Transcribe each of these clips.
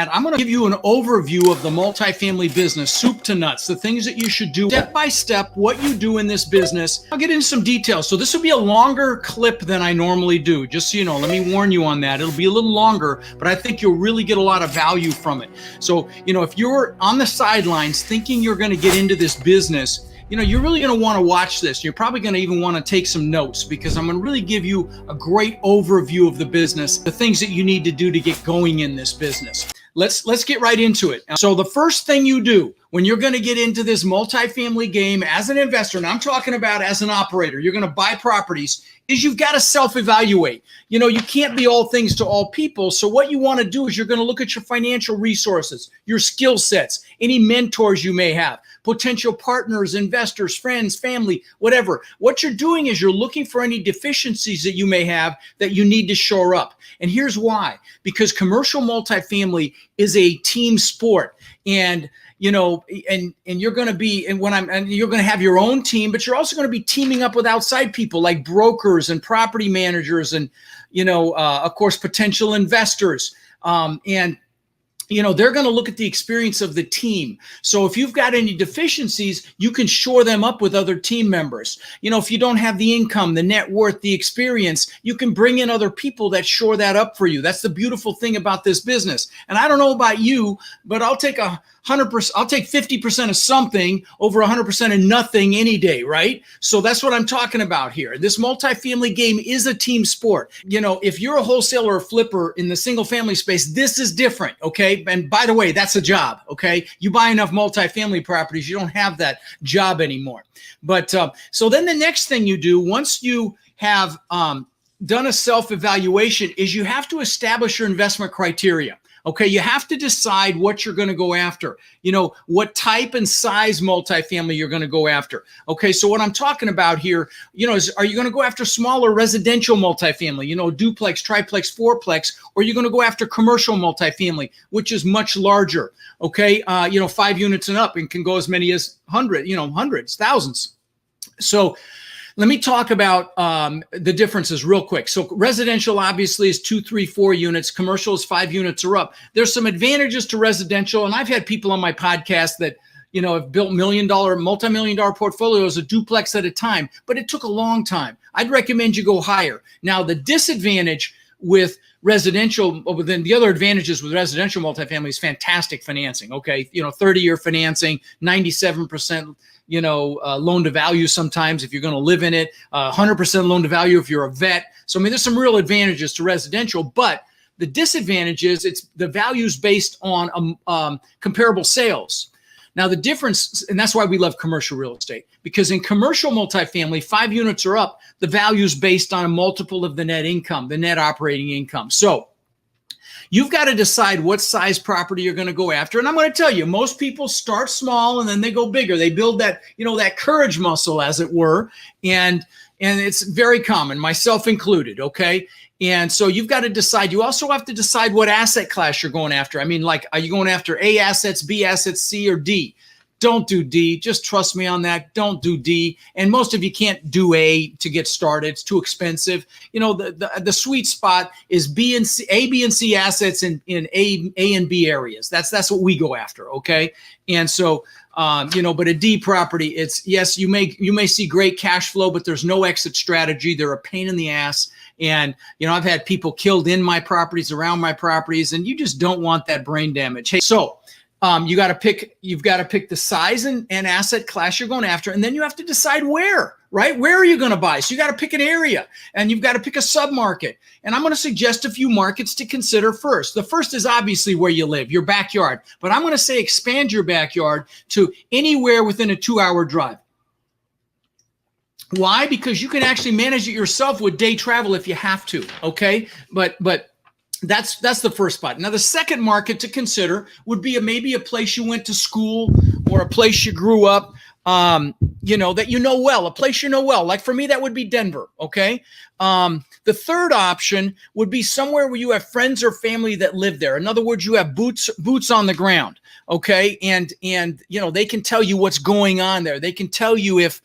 that, I'm going to give you an overview of the multifamily business, soup to nuts, the things that you should do step by step, what you do in this business. I'll get into some details. So this will be a longer clip than I normally do, just so you know. Let me warn you on that. It'll be a little longer, but I think you'll really get a lot of value from it. So, if you're on the sidelines thinking you're going to get into this business, you're really going to want to watch this. You're probably going to even want to take some notes, because I'm going to really give you a great overview of the business, the things that you need to do to get going in this business. Let's get right into it. So the first thing you do when you're going to get into this multifamily game as an investor, and I'm talking about as an operator, you're going to buy properties, is you've got to self-evaluate. You can't be all things to all people. So what you want to do is you're going to look at your financial resources, your skill sets, any mentors you may have, potential partners, investors, friends, family, whatever. What you're doing is you're looking for any deficiencies that you may have that you need to shore up. And here's why: because commercial multifamily is a team sport. And you're going to be, and you're going to have your own team, but you're also going to be teaming up with outside people like brokers and property managers and, of course, potential investors. They're going to look at the experience of the team. So if you've got any deficiencies, you can shore them up with other team members. If you don't have the income, the net worth, the experience, you can bring in other people that shore that up for you. That's the beautiful thing about this business. And I don't know about you, but I'll take 100%, I'll take 50% of something over 100% of nothing any day, right? So that's what I'm talking about here. This multifamily game is a team sport. If you're a wholesaler or flipper in the single family space, this is different, okay? And by the way, that's a job, okay? You buy enough multifamily properties, you don't have that job anymore. But so then the next thing you do, once you have done a self-evaluation, is you have to establish your investment criteria. Okay, you have to decide what you're going to go after. What type and size multifamily you're going to go after. Okay, so what I'm talking about here, is, are you going to go after smaller residential multifamily, duplex, triplex, fourplex, or are you going to go after commercial multifamily, which is much larger? Okay, 5 units and up, and can go as many as hundreds, thousands. So let me talk about the differences real quick. So residential obviously is 2, 3, 4 units. Commercial is 5 units or up. There's some advantages to residential, and I've had people on my podcast that have built multi-million-dollar portfolios, a duplex at a time, but it took a long time. I'd recommend you go higher. Now, the disadvantage with residential, but then the other advantages with residential multifamily is fantastic financing. Okay, 30-year financing, 97%. Loan to value sometimes if you're going to live in it, 100% loan to value if you're a vet. So, there's some real advantages to residential, but the disadvantage is it's the values based on comparable sales. Now, the difference, and that's why we love commercial real estate, because in commercial multifamily, 5 units or up, the value is based on a multiple of the net income, the net operating income. So, you've got to decide what size property you're going to go after. And I'm going to tell you, most people start small and then they go bigger. They build that, that courage muscle, as it were. And it's very common, myself included. Okay. And so you've got to decide. You also have to decide what asset class you're going after. are you going after A assets, B assets, C, or D? Don't do D. Just trust me on that. Don't do D. And most of you can't do A to get started. It's too expensive. The sweet spot is B and C, A, B, and C assets in A and B areas. That's what we go after. Okay. And so, but a D property, it's, yes, you may see great cash flow, but there's no exit strategy. They're a pain in the ass. And, I've had people killed in my properties, around my properties, and you just don't want that brain damage. Hey, so you've got to pick the size and asset class you're going after. And then you have to decide where, right? Where are you going to buy? So you got to pick an area, and you've got to pick a submarket. And I'm going to suggest a few markets to consider first. The first is obviously where you live, your backyard. But I'm going to say expand your backyard to anywhere within a 2-hour drive. Why? Because you can actually manage it yourself with day travel if you have to. Okay. But that's the first spot. Now, the second market to consider would be maybe a place you went to school or a place you grew up, that well, a place you know well. Like for me, that would be Denver. Okay. The third option would be somewhere where you have friends or family that live there. In other words, you have boots on the ground. Okay. And they can tell you what's going on there. They can tell you if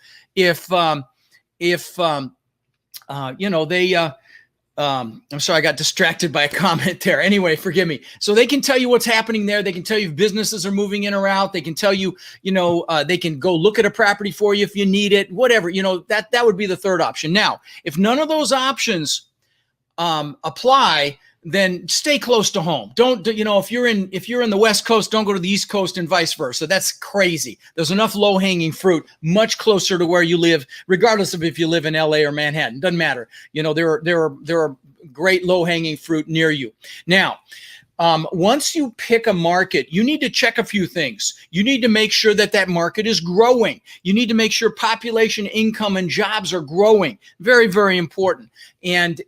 I'm sorry, I got distracted by a comment there. Anyway, forgive me. So they can tell you what's happening there. They can tell you if businesses are moving in or out. They can tell you, they can go look at a property for you if you need it, whatever, that would be the third option. Now, if none of those options apply, then stay close to home. Don't, if you're in the West Coast, don't go to the East Coast and vice versa. That's crazy. There's enough low-hanging fruit much closer to where you live, regardless of if you live in LA or Manhattan. Doesn't matter. There are great low-hanging fruit near you. Now, once you pick a market, you need to check a few things. You need to make sure that market is growing. You need to make sure population, income, and jobs are growing. Very, very important. And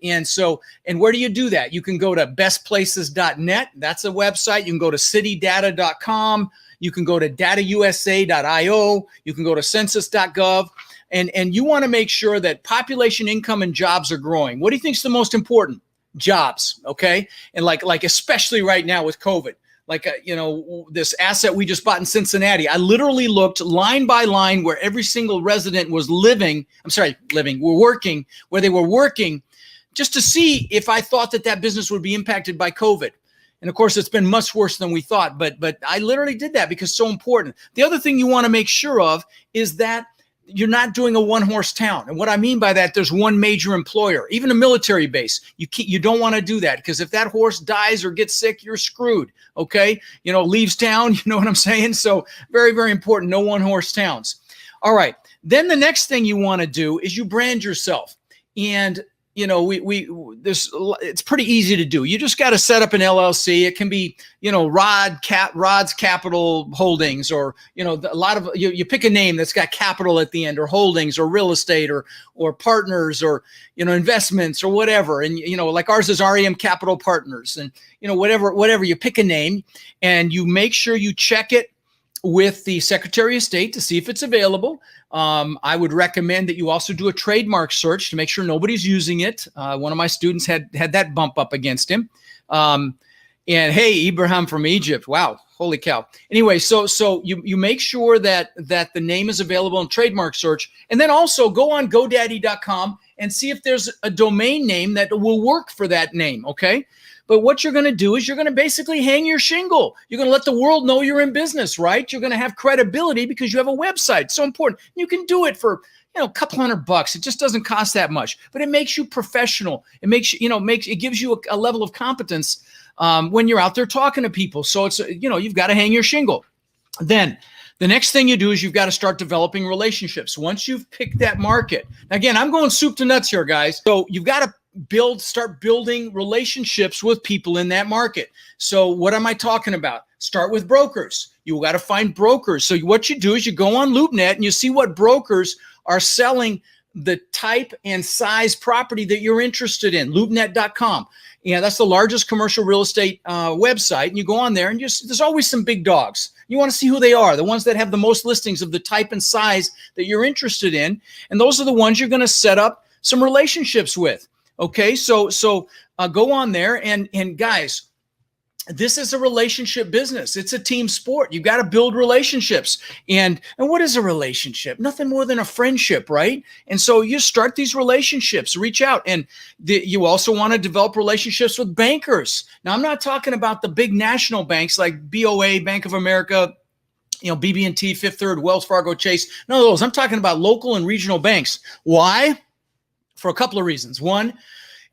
where do you do that? You can go to bestplaces.net. That's a website. You can go to citydata.com. You can go to datausa.io. You can go to census.gov. And you want to make sure that population, income, and jobs are growing. What do you think is the most important? Jobs. Okay. And like, especially right now with COVID, this asset we just bought in Cincinnati, I literally looked line by line where every single resident was working, where they were working, just to see if I thought that business would be impacted by COVID. And of course, it's been much worse than we thought, but I literally did that because it's so important. The other thing you want to make sure of is that you're not doing a one-horse town. And what I mean by that, there's one major employer, even a military base. You don't want to do that, because if that horse dies or gets sick, you're screwed. Okay. Leaves town, you know what I'm saying? So very, very important. No one-horse towns. All right. Then the next thing you want to do is you brand yourself. And it's pretty easy to do. You just got to set up an LLC. It can be, Rod's Capital Holdings, or, a lot of, you pick a name that's got capital at the end, or holdings, or real estate, or partners, or, investments, or whatever. And, like ours is REM Capital Partners, and, whatever, you pick a name and you make sure you check it with the Secretary of State to see if it's available. I would recommend that you also do a trademark search to make sure nobody's using it. One of my students had that bump up against him. And hey, Ibrahim from Egypt. Wow. Holy cow. Anyway, so you make sure that the name is available in trademark search, and then also go on GoDaddy.com and see if there's a domain name that will work for that name. Okay. But what you're going to do is you're going to basically hang your shingle. You're going to let the world know you're in business, right? You're going to have credibility because you have a website. It's so important. You can do it for, a couple $100. It just doesn't cost that much, but it makes you professional. It makes you, it gives you a level of competence when you're out there talking to people. So it's, you've got to hang your shingle. Then the next thing you do is you've got to start developing relationships. Once you've picked that market, again, I'm going soup to nuts here, guys. So you've got to start building relationships with people in that market. So what am I talking about? Start with brokers. You got to find brokers. So what you do is you go on LoopNet and you see what brokers are selling the type and size property that you're interested in. LoopNet.com. Yeah, that's the largest commercial real estate website. And you go on there and there's always some big dogs. You want to see who they are, the ones that have the most listings of the type and size that you're interested in. And those are the ones you're going to set up some relationships with. Okay, so go on there, and guys, this is a relationship business. It's a team sport. You got to build relationships. And what is a relationship? Nothing more than a friendship, right? And so you start these relationships, reach out, and you also want to develop relationships with bankers. Now, I'm not talking about the big national banks like BOA, Bank of America, BB&T, Fifth Third, Wells Fargo, Chase. None of those. I'm talking about local and regional banks. Why? For a couple of reasons. One,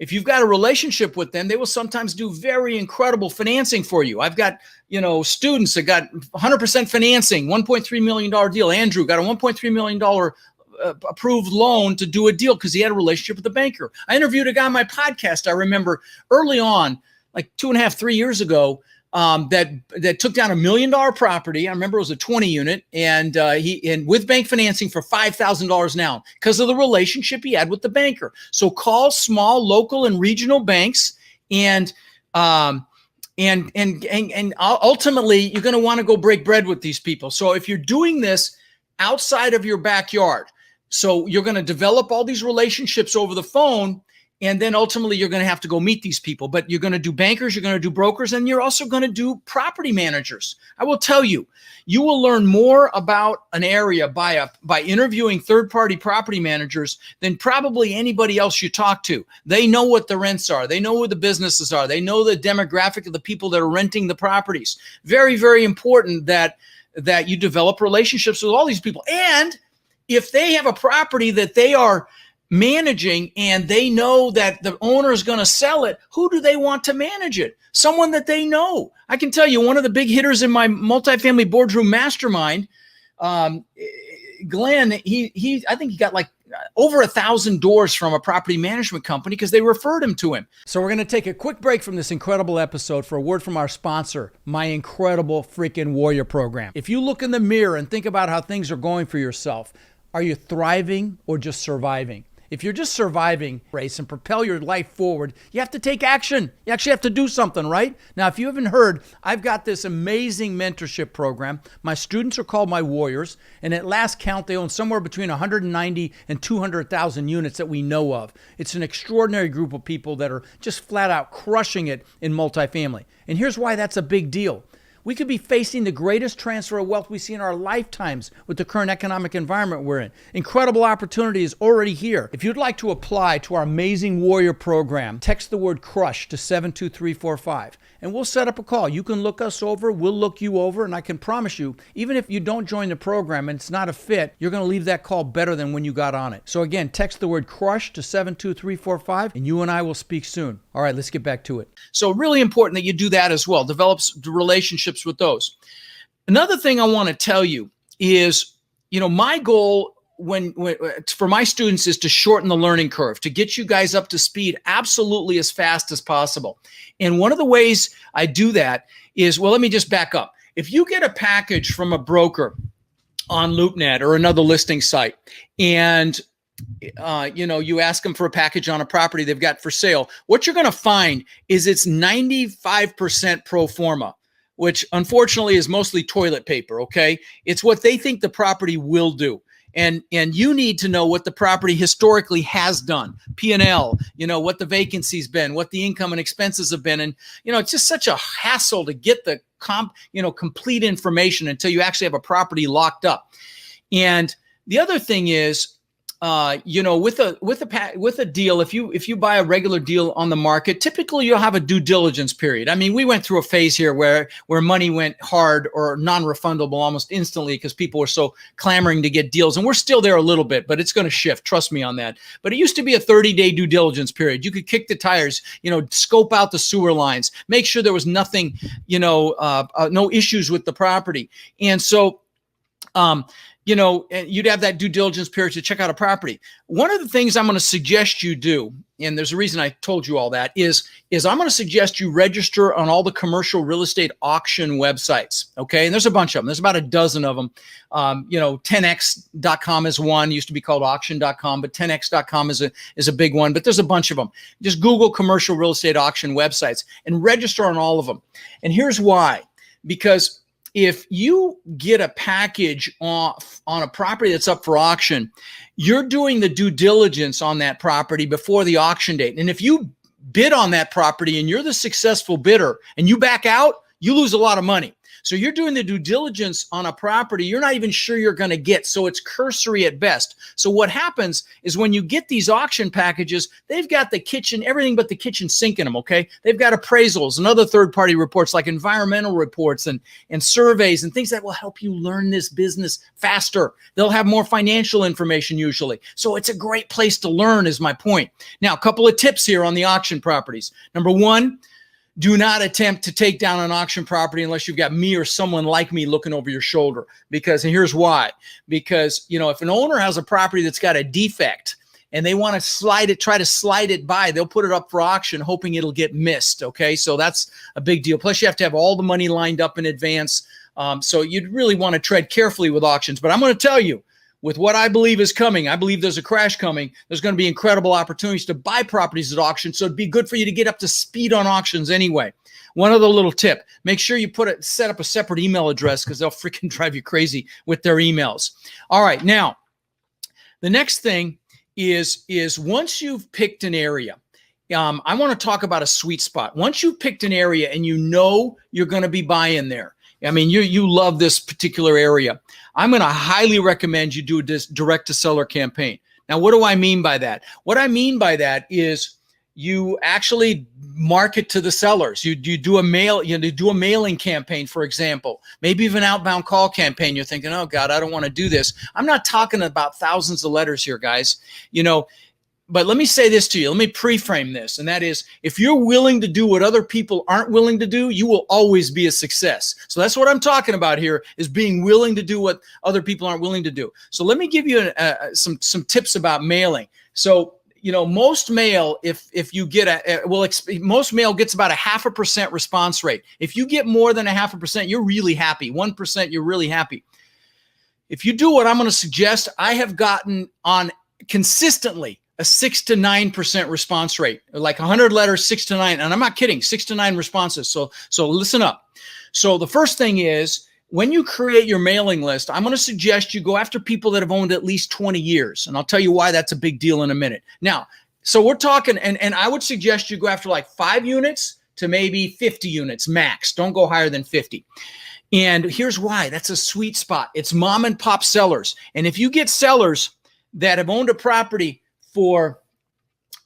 if you've got a relationship with them, they will sometimes do very incredible financing for you. I've got, students that got 100% financing, $1.3 million deal. Andrew got a $1.3 million approved loan to do a deal because he had a relationship with the banker. I interviewed a guy on my podcast, I remember early on, like 2.5, 3 years ago, that took down $1 million property. I remember it was a 20 unit, and with bank financing for $5,000 now because of the relationship he had with the banker. So call small, local, and regional banks, and ultimately you're going to want to go break bread with these people. So if you're doing this outside of your backyard, so you're going to develop all these relationships over the phone. And then ultimately you're going to have to go meet these people, but you're going to do bankers, you're going to do brokers, and you're also going to do property managers. I will tell you, you will learn more about an area by interviewing third-party property managers than probably anybody else you talk to. They know what the rents are. They know who the businesses are. They know the demographic of the people that are renting the properties. Very, very important that you develop relationships with all these people. And if they have a property that they are managing and they know that the owner is going to sell it, who do they want to manage it? Someone that they know. I can tell you, one of the big hitters in my multifamily boardroom mastermind, Glenn, I think he got like over 1,000 doors from a property management company because they referred him to him. So we're going to take a quick break from this incredible episode for a word from our sponsor, my incredible freaking Warrior program. If you look in the mirror and think about how things are going for yourself, are you thriving or just surviving? If you're just surviving race and propel your life forward, you have to take action. You actually have to do something, right? Now, if you haven't heard, I've got this amazing mentorship program. My students are called my Warriors, and at last count, they own somewhere between 190 and 200,000 units that we know of. It's an extraordinary group of people that are just flat out crushing it in multifamily. And here's why that's a big deal. We could be facing the greatest transfer of wealth we see in our lifetimes with the current economic environment we're in. Incredible opportunity is already here. If you'd like to apply to our amazing Warrior program, text the word CRUSH to 72345 and we'll set up a call. You can look us over, we'll look you over, and I can promise you, even if you don't join the program and it's not a fit, you're going to leave that call better than when you got on it. So again, text the word CRUSH to 72345 and you and I will speak soon. All right, let's get back to it. So really important that you do that as well. Develop relationships with those. Another thing I want to tell you is, my goal when for my students is to shorten the learning curve, to get you guys up to speed absolutely as fast as possible. And one of the ways I do that is, well, let me just back up. If you get a package from a broker on LoopNet or another listing site, and you ask them for a package on a property they've got for sale, what you're going to find is it's 95% pro forma, which unfortunately is mostly toilet paper, okay? It's what they think the property will do. And you need to know what the property historically has done, P&L, what the vacancy's been, what the income and expenses have been. And, it's just such a hassle to get the complete information until you actually have a property locked up. And the other thing is, with a deal, if you buy a regular deal on the market, typically you'll have a due diligence period. I mean, we went through a phase here where money went hard or non-refundable almost instantly because people were so clamoring to get deals, and we're still there a little bit, but it's going to shift. Trust me on that. But it used to be a 30-day due diligence period. You could kick the tires, scope out the sewer lines, make sure there was nothing, no issues with the property, and so. You'd have that due diligence period to check out a property. One of the things I'm going to suggest you do, and there's a reason I told you all that, is I'm going to suggest you register on all the commercial real estate auction websites, okay? And there's a bunch of them. There's about a dozen of them. 10x.com is one. It used to be called auction.com, but 10x.com is a big one. But there's a bunch of them. Just Google commercial real estate auction websites and register on all of them. And here's why. Because if you get a package on a property that's up for auction, you're doing the due diligence on that property before the auction date. And if you bid on that property and you're the successful bidder and you back out, you lose a lot of money. So you're doing the due diligence on a property you're not even sure you're going to get. So it's cursory at best. So what happens is when you get these auction packages, they've got the kitchen, everything but the kitchen sink in them, okay? They've got appraisals and other third-party reports like environmental reports and surveys and things that will help you learn this business faster. They'll have more financial information usually. So it's a great place to learn is my point. Now, a couple of tips here on the auction properties. Number one, do not attempt to take down an auction property unless you've got me or someone like me looking over your shoulder. And here's why. Because, if an owner has a property that's got a defect and they want to try to slide it by, they'll put it up for auction hoping it'll get missed. Okay. So that's a big deal. Plus you have to have all the money lined up in advance. So you'd really want to tread carefully with auctions. But I'm going to tell you, with what I believe is coming, I believe there's a crash coming. There's going to be incredible opportunities to buy properties at auction. So it'd be good for you to get up to speed on auctions anyway. One other little tip, make sure you set up a separate email address because they'll freaking drive you crazy with their emails. All right. Now, the next thing is once you've picked an area, I want to talk about a sweet spot. Once you've picked an area and you know you're going to be buying there, I mean, you love this particular area, I'm going to highly recommend you do a direct-to-seller campaign. Now, what do I mean by that? What I mean by that is you actually market to the sellers. You do a mailing campaign, for example, maybe even outbound call campaign. You're thinking, oh God, I don't want to do this. I'm not talking about thousands of letters here, guys. But let me say this to you. Let me pre-frame this. And that is, if you're willing to do what other people aren't willing to do, you will always be a success. So that's what I'm talking about here, is being willing to do what other people aren't willing to do. So let me give you some tips about mailing. So, most mail, if you get most mail gets about a 0.5% response rate. If you get more than a 0.5%, you're really happy. 1%, you're really happy. If you do what I'm going to suggest, I have gotten on consistently a 6 to 9% response rate, like 100 letters, 6 to 9. And I'm not kidding, 6 to 9 responses. So listen up. So the first thing is, when you create your mailing list, I'm going to suggest you go after people that have owned at least 20 years. And I'll tell you why that's a big deal in a minute. Now, so we're talking, and I would suggest you go after like 5 units to maybe 50 units max. Don't go higher than 50. And here's why. That's a sweet spot. It's mom and pop sellers. And if you get sellers that have owned a property for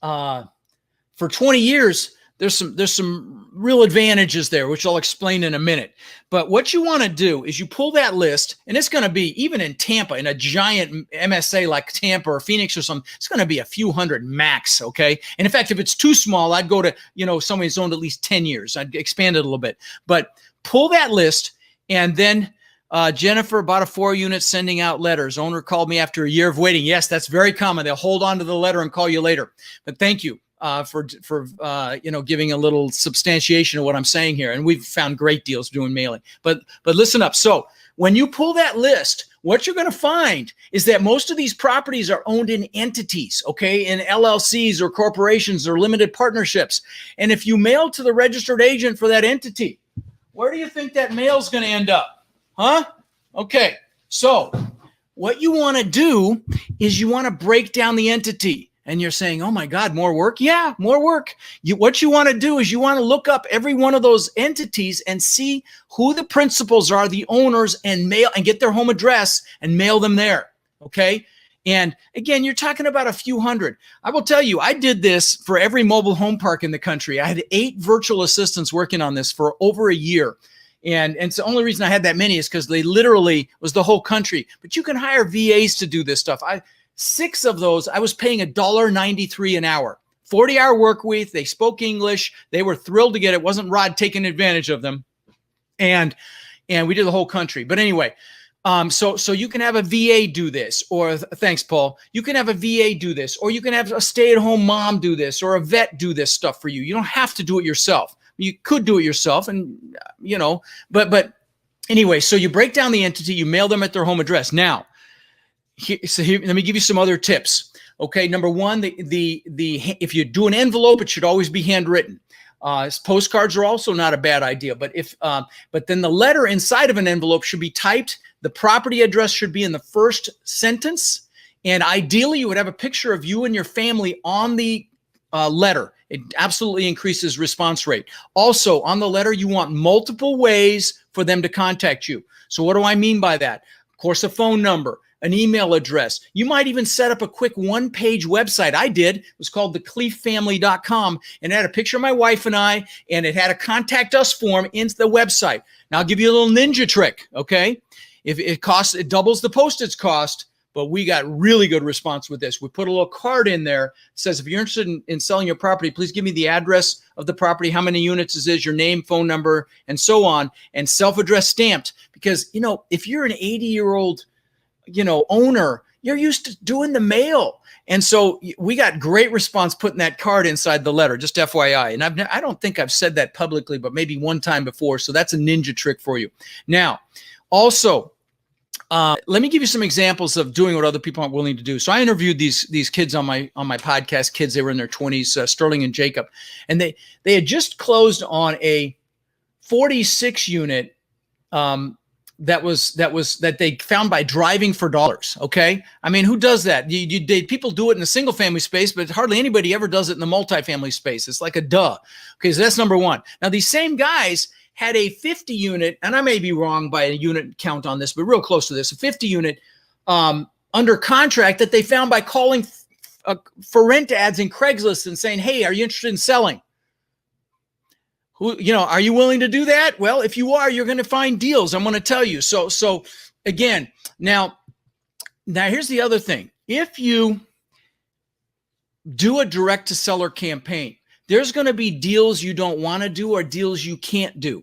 20 years, there's some real advantages there, which I'll explain in a minute. But what you want to do is you pull that list, and it's going to be, even in Tampa, in a giant MSA like Tampa or Phoenix or something, it's going to be a few hundred max, okay? And in fact, if it's too small, I'd go to, somebody who's owned at least 10 years. I'd expand it a little bit. But pull that list, and then Jennifer bought a 4-unit sending out letters. Owner called me after a year of waiting. Yes, that's very common. They'll hold on to the letter and call you later. But thank you for giving a little substantiation of what I'm saying here. And we've found great deals doing mailing. But listen up. So when you pull that list, what you're going to find is that most of these properties are owned in entities, okay, in LLCs or corporations or limited partnerships. And if you mail to the registered agent for that entity, where do you think that mail's going to end up? Huh? Okay. So what you want to do is you want to break down the entity. And you're saying, oh my God, more work? Yeah, more work. What you want to do is you want to look up every one of those entities and see who the principals are, the owners, and get their home address and mail them there. Okay. And again, you're talking about a few hundred. I will tell you, I did this for every mobile home park in the country. I had 8 virtual assistants working on this for over a year. And it's the only reason I had that many is because they literally was the whole country. But you can hire VAs to do this stuff. 6 of those, I was paying $1.93 an hour, 40-hour work week. They spoke English. They were thrilled to get it. Wasn't Rod taking advantage of them? And we did the whole country. But anyway, so you can have a VA do this, or thanks, Paul. You can have a VA do this, or you can have a stay-at-home mom do this, or a vet do this stuff for you. You don't have to do it yourself. You could do it yourself, and but anyway, so you break down the entity, you mail them at their home address. Now, here, let me give you some other tips. Okay, number one, if you do an envelope, it should always be handwritten. Postcards are also not a bad idea, but then the letter inside of an envelope should be typed. The property address should be in the first sentence, and ideally, you would have a picture of you and your family on the letter. It absolutely increases response rate. Also, on the letter, you want multiple ways for them to contact you. So what do I mean by that? Of course, a phone number, an email address. You might even set up a quick 1-page website. I did. It was called thekleifamily.com, and it had a picture of my wife and I, and it had a contact us form into the website. Now, I'll give you a little ninja trick, okay? If it doubles the postage cost, but we got really good response with this. We put a little card in there that says, if you're interested in selling your property, please give me the address of the property, how many units it is, your name, phone number, and so on, and self-address stamped. Because, if you're an 80-year-old, owner, you're used to doing the mail. And so we got great response putting that card inside the letter, just FYI. And I don't think I've said that publicly, but maybe one time before. So that's a ninja trick for you. Now, also, let me give you some examples of doing what other people aren't willing to do. So I interviewed these kids on my podcast, kids, they were in their 20s, Sterling and Jacob, and they had just closed on a 46 unit that they found by driving for dollars. Okay. I mean, who does that? People do it in the single family space, but hardly anybody ever does it in the multifamily space. It's like a duh. Okay. So that's number one. Now, these same guys had a 50 unit, and I may be wrong by a unit count on this, but real close to this, a 50 unit under contract that they found by calling for rent ads in Craigslist and saying, hey, are you interested in selling? Are you willing to do that? Well, if you are, you're going to find deals. I'm going to tell you. So again, now here's the other thing. If you do a direct to seller campaign, there's going to be deals you don't want to do or deals you can't do.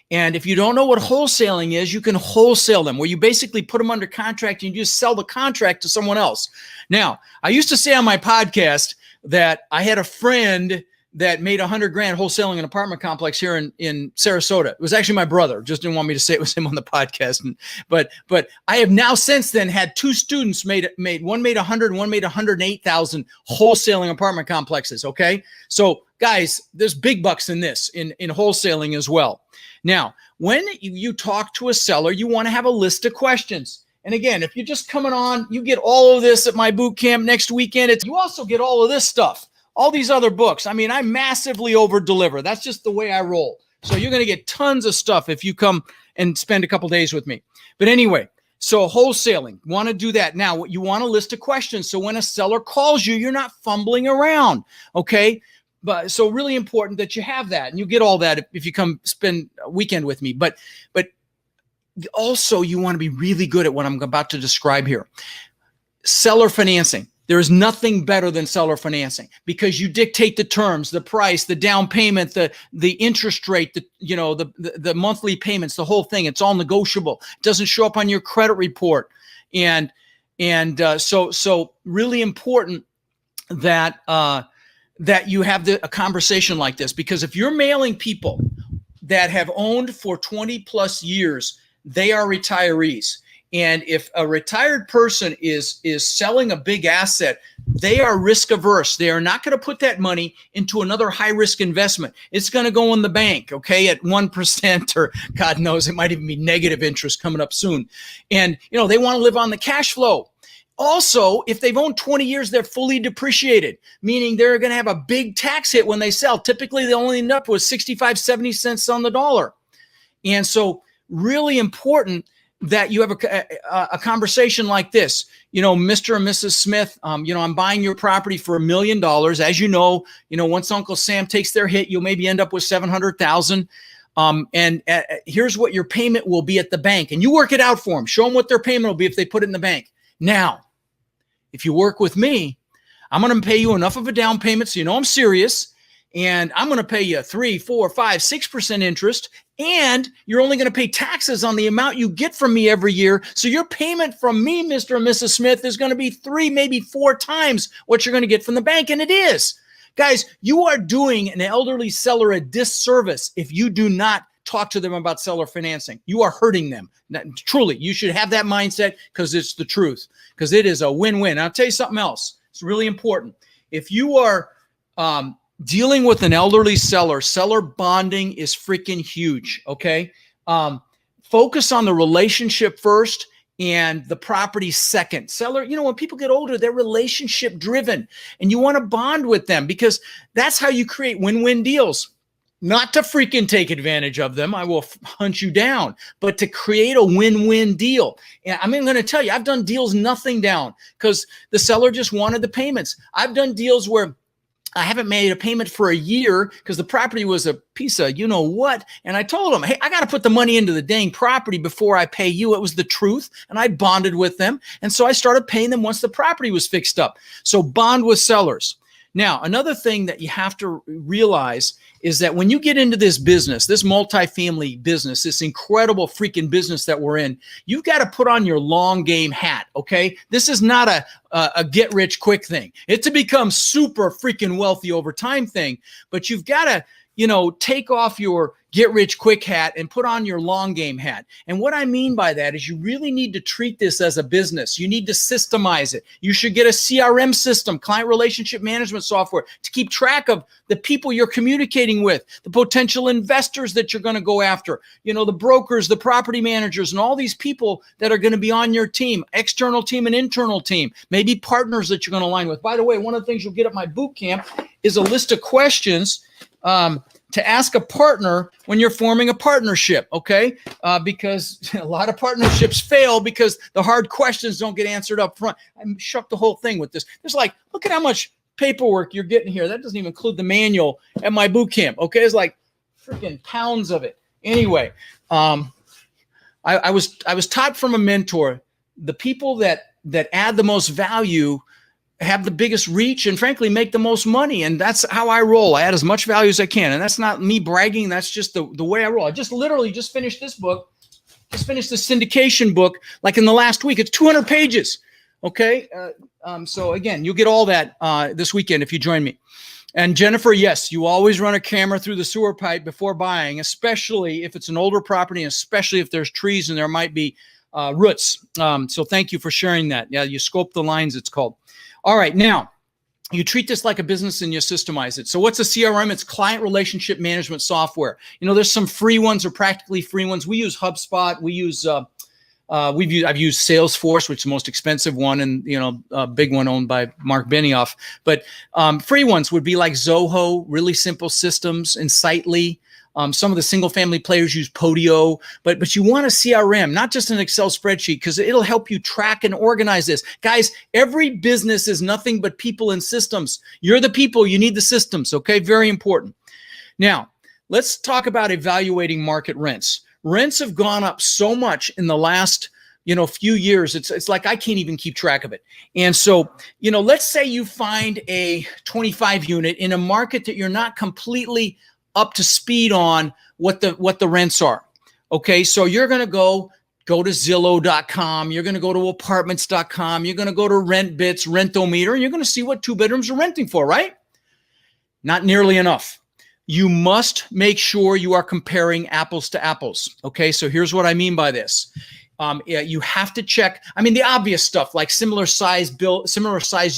And if you don't know what wholesaling is, you can wholesale them, where you basically put them under contract and you just sell the contract to someone else. Now, I used to say on my podcast that I had a friend that made $100,000 wholesaling an apartment complex here in Sarasota. It was actually my brother. Just didn't want me to say it was him on the podcast. But I have now since then had two students made one made 100 and one made 108,000 wholesaling apartment complexes. Okay, so guys, there's big bucks in this in wholesaling as well. Now, when you talk to a seller, you want to have a list of questions. And again, if you're just coming on, you get all of this at my boot camp next weekend. You also get all of this stuff. All these other books. I mean, I massively over deliver. That's just the way I roll. So you're going to get tons of stuff if you come and spend a couple days with me. But anyway, so wholesaling, want to do that. Now, you want a list of questions. So when a seller calls you, you're not fumbling around. Okay. But so really important that you have that, and you get all that if you come spend a weekend with me. But also you want to be really good at what I'm about to describe here. Seller financing. There is nothing better than seller financing, because you dictate the terms, the price, the down payment, the interest rate, the monthly payments, the whole thing. It's all negotiable. It doesn't show up on your credit report, and so really important that you have a conversation like this, because if you're mailing people that have owned for 20 plus years, they are retirees. And if a retired person is selling a big asset, they are risk averse. They are not going to put that money into another high risk investment. It's going to go in the bank, okay, at 1%, or God knows, it might even be negative interest coming up soon. And, they want to live on the cash flow. Also, if they've owned 20 years, they're fully depreciated, meaning they're going to have a big tax hit when they sell. Typically, they only end up with 65, 70 cents on the dollar. And so really important that you have a conversation like this. Mr. and Mrs. Smith, I'm buying your property for $1 million. As once Uncle Sam takes their hit, you'll maybe end up with $700,000. And here's what your payment will be at the bank. And you work it out for them. Show them what their payment will be if they put it in the bank. Now, if you work with me, I'm going to pay you enough of a down payment so I'm serious. And I'm going to pay you 3, 4, 5, 6% interest. And you're only going to pay taxes on the amount you get from me every year. So your payment from me, Mr. and Mrs. Smith, is going to be 3, maybe 4 times what you're going to get from the bank. And it is. Guys, you are doing an elderly seller a disservice if you do not talk to them about seller financing. You are hurting them. Truly, you should have that mindset, because it's the truth, because it is a win-win. I'll tell you something else. It's really important. If you are dealing with an elderly seller bonding is freaking huge. Okay. Focus on the relationship first and the property second. Seller, when people get older, they're relationship driven, and you want to bond with them, because that's how you create win-win deals. Not to freaking take advantage of them. I will hunt you down, but to create a win-win deal. And I'm going to tell you, I've done deals nothing down because the seller just wanted the payments. I've done deals where I haven't made a payment for a year because the property was a piece of what. And I told them, hey, I got to put the money into the dang property before I pay you. It was the truth. And I bonded with them. And so I started paying them once the property was fixed up. So bond with sellers. Now, another thing that you have to realize is that when you get into this business, this multifamily business, this incredible freaking business that we're in, you've got to put on your long game hat, okay? This is not a get rich quick thing. It's to become super freaking wealthy over time thing, but you've got to, take off your get rich quick hat and put on your long game hat. And what I mean by that is you really need to treat this as a business. You need to systemize it. You should get a CRM system, client relationship management software, to keep track of the people you're communicating with, the potential investors that you're going to go after, the brokers, the property managers, and all these people that are going to be on your team, external team and internal team, maybe partners that you're going to align with. By the way, one of the things you'll get at my boot camp is a list of questions to ask a partner when you're forming a partnership, okay? Because a lot of partnerships fail because the hard questions don't get answered up front. I shook the whole thing with this. There's look at how much paperwork you're getting here. That doesn't even include the manual at my boot camp, okay? It's like freaking pounds of it. Anyway, I was taught from a mentor, the people that add the most value have the biggest reach and frankly make the most money. And that's how I roll. I add as much value as I can. And that's not me bragging. That's just the way I roll. I literally just finished this book, just finished the syndication book, like in the last week. It's 200 pages. Okay. So again, you'll get all that this weekend if you join me. And Jennifer, yes, you always run a camera through the sewer pipe before buying, especially if it's an older property, and especially if there's trees and there might be roots. So thank you for sharing that. Yeah, you scope the lines, it's called. All right, now, you treat this like a business and you systemize it. So what's a CRM? It's client relationship management software. There's some free ones or practically free ones. We use HubSpot. I've used Salesforce, which is the most expensive one, and a big one owned by Mark Benioff. But free ones would be like Zoho, really simple systems, Insightly. Some of the single family players use Podio, but you want a CRM, not just an Excel spreadsheet, because it'll help you track and organize this. Guys, every business is nothing but people and systems. You're the people, you need the systems, okay? Very important. Now, let's talk about evaluating market rents. Rents have gone up so much in the last few years. It's like I can't even keep track of it. And so, let's say you find a 25 unit in a market that you're not completely up to speed on what the rents are. Okay, so you're going to go to Zillow.com, you're going to go to apartments.com, you're going to go to RentBits, Rentometer, and you're going to see what 2 bedrooms are renting for, right? Not nearly enough. You must make sure you are comparing apples to apples. Okay, so here's what I mean by this. You have to check, the obvious stuff like similar size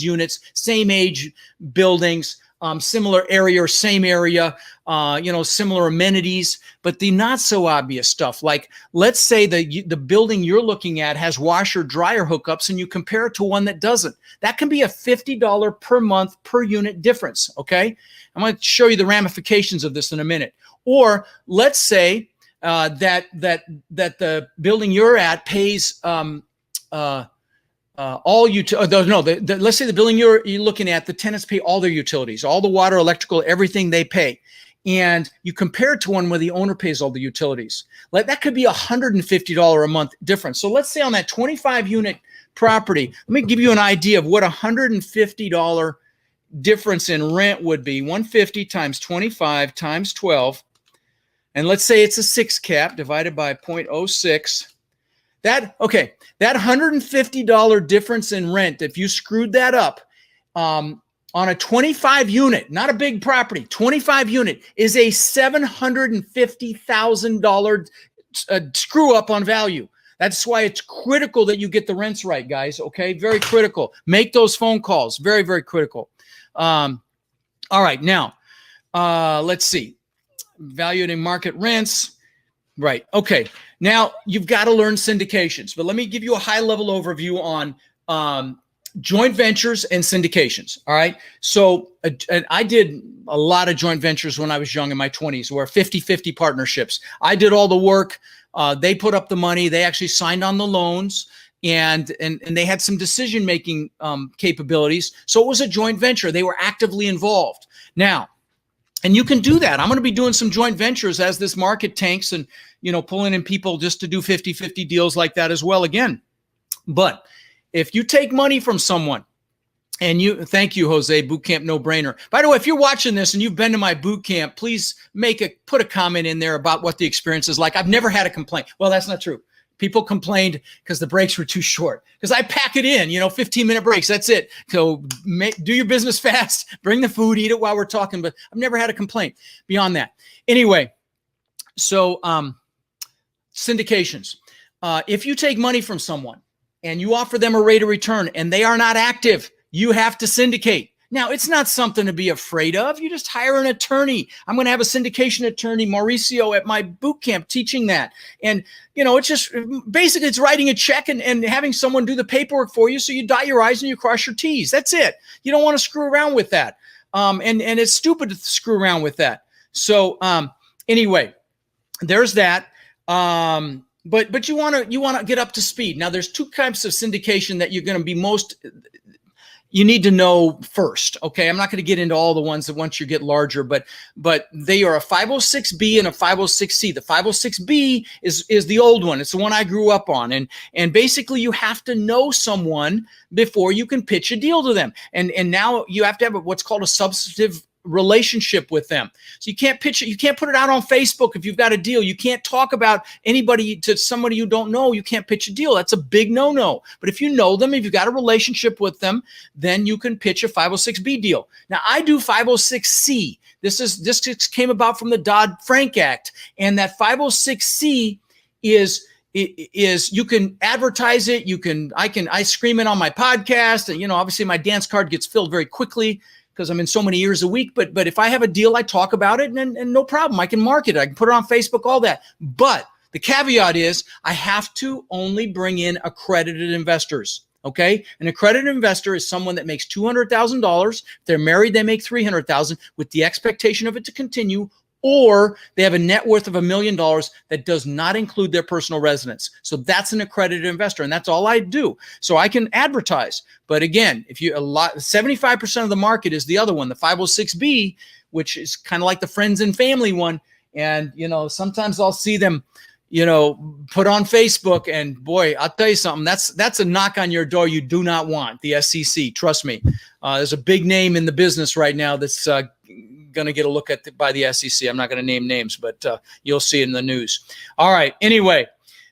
units, same age buildings, similar area or same area, similar amenities, but the not so obvious stuff, like let's say the building you're looking at has washer dryer hookups and you compare it to one that doesn't. That can be a $50 per month per unit difference, okay? I'm going to show you the ramifications of this in a minute. Or let's say that the building you're at pays let's say the building you're looking at, the tenants pay all their utilities, all the water, electrical, everything they pay. And you compare it to one where the owner pays all the utilities. That could be $150 a month difference. So let's say on that 25 unit property, let me give you an idea of what $150 difference in rent would be. 150 times 25 times 12. And let's say it's a 6 cap divided by 0.06. That $150 difference in rent, if you screwed that up on a 25 unit, not a big property, 25 unit is a $750,000 screw up on value. That's why it's critical that you get the rents right, guys. Okay, very critical. Make those phone calls. Very, very critical. All right, now let's see. Valuing market rents. Right. Okay. Now you've got to learn syndications, but let me give you a high level overview on joint ventures and syndications. All right. So I did a lot of joint ventures when I was young in my 20s, where 50-50 partnerships. I did all the work. They put up the money. They actually signed on the loans, and they had some decision-making capabilities. So it was a joint venture. They were actively involved. Now, and you can do that. I'm going to be doing some joint ventures as this market tanks and, pulling in people just to do 50-50 deals like that as well again. But if you take money from someone and thank you, Jose, boot camp no brainer. By the way, if you're watching this and you've been to my boot camp, please put a comment in there about what the experience is like. I've never had a complaint. Well, that's not true. People complained because the breaks were too short. Because I pack it in, 15-minute breaks. That's it. So do your business fast, bring the food, eat it while we're talking. But I've never had a complaint beyond that. Anyway, Syndications. If you take money from someone and you offer them a rate of return and they are not active, you have to syndicate. Now, it's not something to be afraid of. You just hire an attorney. I'm going to have a syndication attorney, Mauricio, at my boot camp teaching that. And, it's just basically it's writing a check and having someone do the paperwork for you so you dot your I's and you cross your T's. That's it. You don't want to screw around with that. And it's stupid to screw around with that. So anyway, there's that. But you want to get up to speed. Now, there's two types of syndication that you're going to be you need to know first. Okay, I'm not going to get into all the ones that once you get larger, but they are a 506B and a 506C. The 506B is the old one. It's the one I grew up on, and basically you have to know someone before you can pitch a deal to them, and now you have to have what's called a substantive relationship with them. So you can't pitch it. You can't put it out on Facebook if you've got a deal. You can't talk about anybody to somebody you don't know. You can't pitch a deal. That's a big no-no. But if you know them, if you've got a relationship with them, then you can pitch a 506B deal. Now, I do 506C. This came about from the Dodd-Frank Act, and that 506C is you can advertise it. I scream it on my podcast, and obviously my dance card gets filled very quickly because I'm in so many years a week. But if I have a deal, I talk about it and no problem. I can market it. I can put it on Facebook, all that. But the caveat is I have to only bring in accredited investors. Okay. An accredited investor is someone that makes $200,000. If they're married, they make $300,000 with the expectation of it to continue, or they have a net worth of $1 million that does not include their personal residence. So that's an accredited investor, and that's all I do. So I can advertise. But again, 75% of the market is the other one, the 506B, which is kind of like the friends and family one. And, sometimes I'll see them, put on Facebook, and boy, I'll tell you something, that's a knock on your door you do not want, the SEC. Trust me. There's a big name in the business right now that's going to get a look at by the SEC. I'm not going to name names, but you'll see it in the news. All right. Anyway,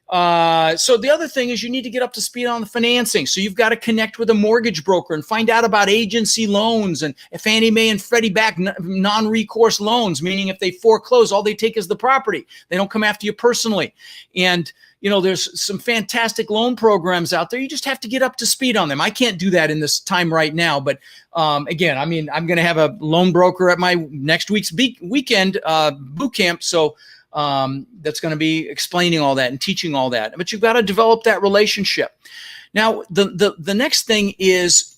so the other thing is you need to get up to speed on the financing. So you've got to connect with a mortgage broker and find out about agency loans and Fannie Mae and Freddie back non-recourse loans, meaning if they foreclose, all they take is the property. They don't come after you personally. And there's some fantastic loan programs out there. You just have to get up to speed on them. I can't do that in this time right now. But again, I'm going to have a loan broker at my next week's weekend boot camp. So that's going to be explaining all that and teaching all that. But you've got to develop that relationship. Now, the next thing is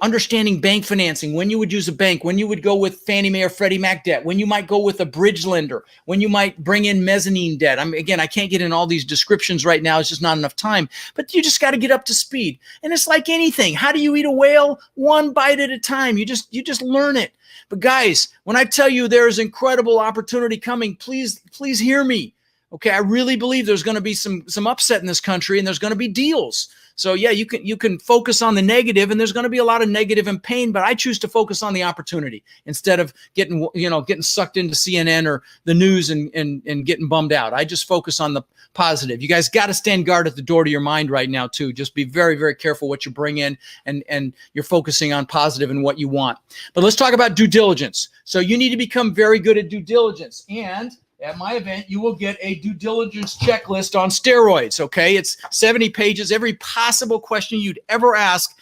understanding bank financing, when you would use a bank, when you would go with Fannie Mae or Freddie Mac debt, when you might go with a bridge lender, when you might bring in mezzanine debt. I can't get in all these descriptions right now. It's just not enough time, but you just got to get up to speed. And it's like anything. How do you eat a whale? One bite at a time. You just learn it. But guys, when I tell you there is incredible opportunity coming, please hear me. Okay, I really believe there's going to be some upset in this country, and there's going to be deals. So yeah, you can focus on the negative, and there's going to be a lot of negative and pain, but I choose to focus on the opportunity instead of getting sucked into CNN or the news and getting bummed out. I just focus on the positive. You guys got to stand guard at the door to your mind right now too. Just be very, very careful what you bring in, and you're focusing on positive and what you want. But let's talk about due diligence. So you need to become very good at due diligence, and at my event, you will get a due diligence checklist on steroids, okay? It's 70 pages, every possible question you'd ever ask,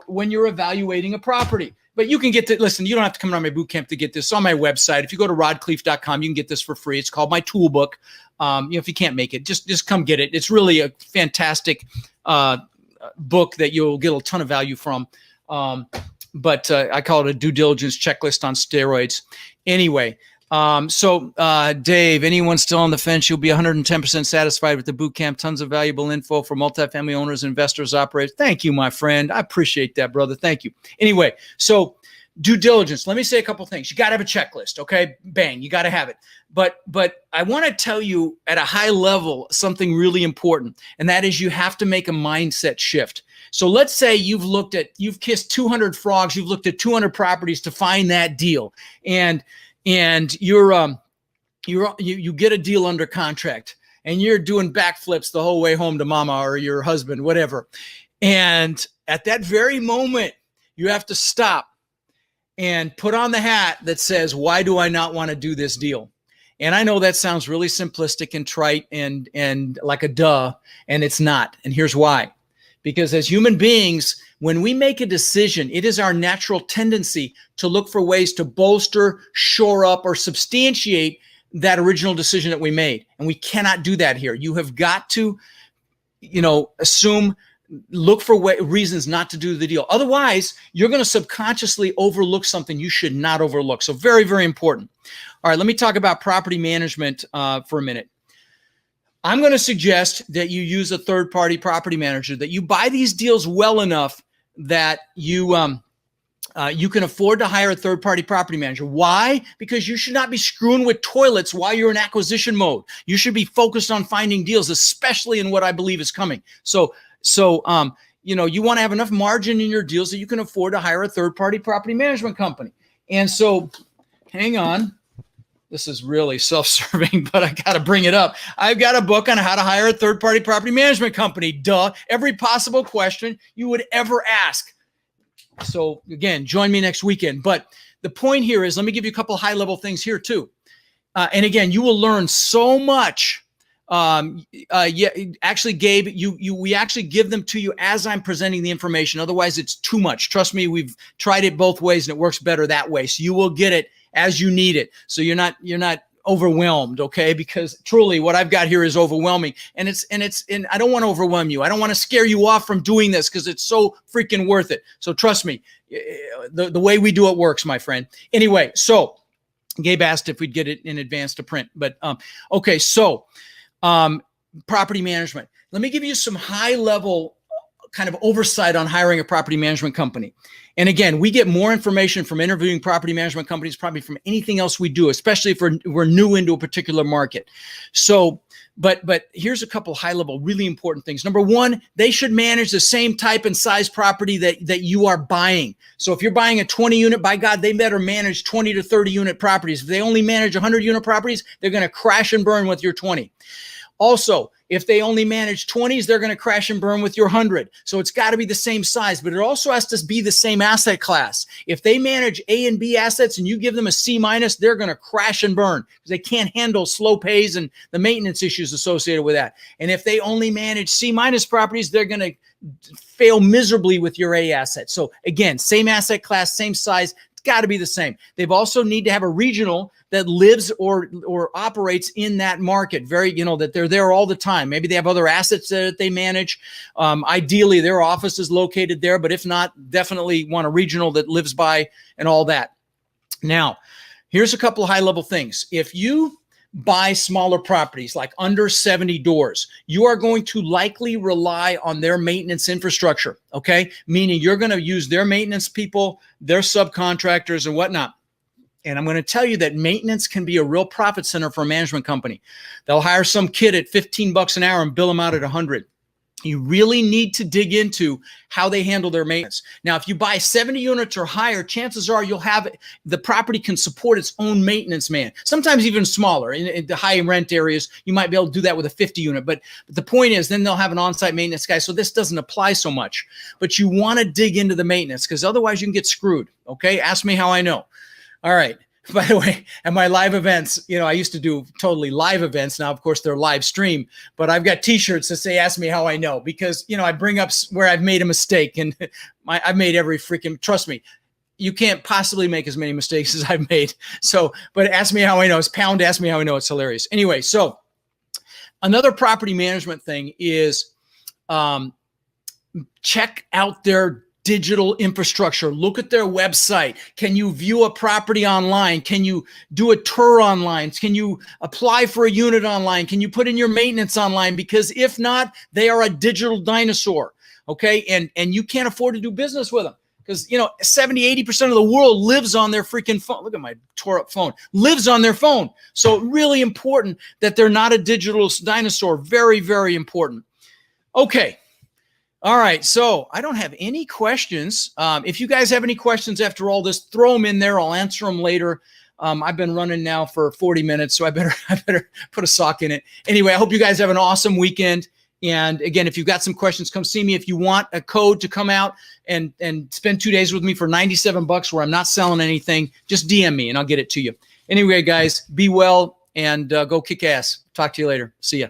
when you're evaluating a property. But you can listen, you don't have to come to my boot camp to get this. It's on my website. If you go to rodkhleif.com, you can get this for free. It's called my tool book. If you can't make it, just come get it. It's really a fantastic book that you'll get a ton of value from. But I call it a due diligence checklist on steroids. Anyway, Dave, anyone still on the fence, you'll be 110% satisfied with the boot camp. Tons of valuable info for multifamily owners, investors, operators. Thank you, my friend. I appreciate that, brother. Thank you. Anyway, so due diligence. Let me say a couple things. You got to have a checklist. Okay. Bang. You got to have it. But I want to tell you at a high level something really important, and that is you have to make a mindset shift. So let's say you've kissed 200 frogs. You've looked at 200 properties to find that deal. And you get a deal under contract, and you're doing backflips the whole way home to mama or your husband, whatever. And at that very moment, you have to stop and put on the hat that says, why do I not want to do this deal? And I know that sounds really simplistic and trite and like a duh, and it's not. And here's why. Because as human beings, when we make a decision, it is our natural tendency to look for ways to bolster, shore up, or substantiate that original decision that we made. And we cannot do that here. You have got to, look for reasons not to do the deal. Otherwise, you're going to subconsciously overlook something you should not overlook. So very, very important. All right, let me talk about property management for a minute. I'm going to suggest that you use a third-party property manager, that you buy these deals well enough that you can afford to hire a third-party property manager. Why? Because you should not be screwing with toilets while you're in acquisition mode. You should be focused on finding deals, especially in what I believe is coming. So you want to have enough margin in your deals that you can afford to hire a third-party property management company. And so, hang on. This is really self-serving, but I got to bring it up. I've got a book on how to hire a third-party property management company. Duh. Every possible question you would ever ask. So again, join me next weekend. But the point here is, let me give you a couple high-level things here too. And again, you will learn so much. Actually, Gabe, we actually give them to you as I'm presenting the information. Otherwise, it's too much. Trust me, we've tried it both ways, and it works better that way. So you will get it as you need it. So you're not overwhelmed, okay? Because truly, what I've got here is overwhelming, and I don't want to overwhelm you. I don't want to scare you off from doing this because it's so freaking worth it. So trust me, the way we do it works, my friend. Anyway, so Gabe asked if we'd get it in advance to print, but okay. So property management. Let me give you some high-level kind of oversight on hiring a property management company. And again, we get more information from interviewing property management companies probably from anything else we do, especially if we're new into a particular market. So, but here's a couple high-level, really important things. Number one, they should manage the same type and size property that you are buying. So if you're buying a 20-unit, by God, they better manage 20 to 30-unit properties. If they only manage 100-unit properties, they're going to crash and burn with your 20. Also, if they only manage 20s, they're going to crash and burn with your 100. So it's got to be the same size, but it also has to be the same asset class. If they manage A and B assets and you give them a C minus, they're going to crash and burn because they can't handle slow pays and the maintenance issues associated with that. And if they only manage C minus properties, they're going to fail miserably with your A asset. So again, same asset class, same size. It's got to be the same. They've also need to have a regional that lives or operates in that market. That they're there all the time. Maybe they have other assets that they manage. Ideally, their office is located there, but if not, definitely want a regional that lives by and all that. Now, here's a couple of high-level things. If you buy smaller properties like under 70 doors, you are going to likely rely on their maintenance infrastructure, okay? Meaning you're going to use their maintenance people, their subcontractors and whatnot. And I'm going to tell you that maintenance can be a real profit center for a management company. They'll hire some kid at $15 an hour and bill them out at 100. You really need to dig into how they handle their maintenance. Now, if you buy 70 units or higher, chances are the property can support its own maintenance man. Sometimes even smaller. In the high rent areas, you might be able to do that with a 50 unit. But the point is, then they'll have an on-site maintenance guy. So this doesn't apply so much. But you want to dig into the maintenance because otherwise you can get screwed. Okay? Ask me how I know. All right. By the way, at my live events, I used to do totally live events. Now, of course, they're live stream, but I've got t-shirts that say, ask me how I know, because, I bring up where I've made a mistake and I've made every freaking, trust me, you can't possibly make as many mistakes as I've made. So, but ask me how I know. It's pound, ask me how I know. It's hilarious. Anyway, so another property management thing is check out their digital infrastructure. Look at their website. Can you view a property online? Can you do a tour online? Can you apply for a unit online? Can you put in your maintenance online? Because if not, they are a digital dinosaur. Okay. And you can't afford to do business with them because, 70-80% of the world lives on their freaking phone. Look at my tore up phone, lives on their phone. So really important that they're not a digital dinosaur. Very, very important. Okay. All right, so I don't have any questions. If you guys have any questions after all this, throw them in there. I'll answer them later. I've been running now for 40 minutes, so I better put a sock in it. Anyway, I hope you guys have an awesome weekend. And again, if you've got some questions, come see me. If you want a code to come out and spend 2 days with me for $97 where I'm not selling anything, just DM me and I'll get it to you. Anyway, guys, be well and go kick ass. Talk to you later. See ya.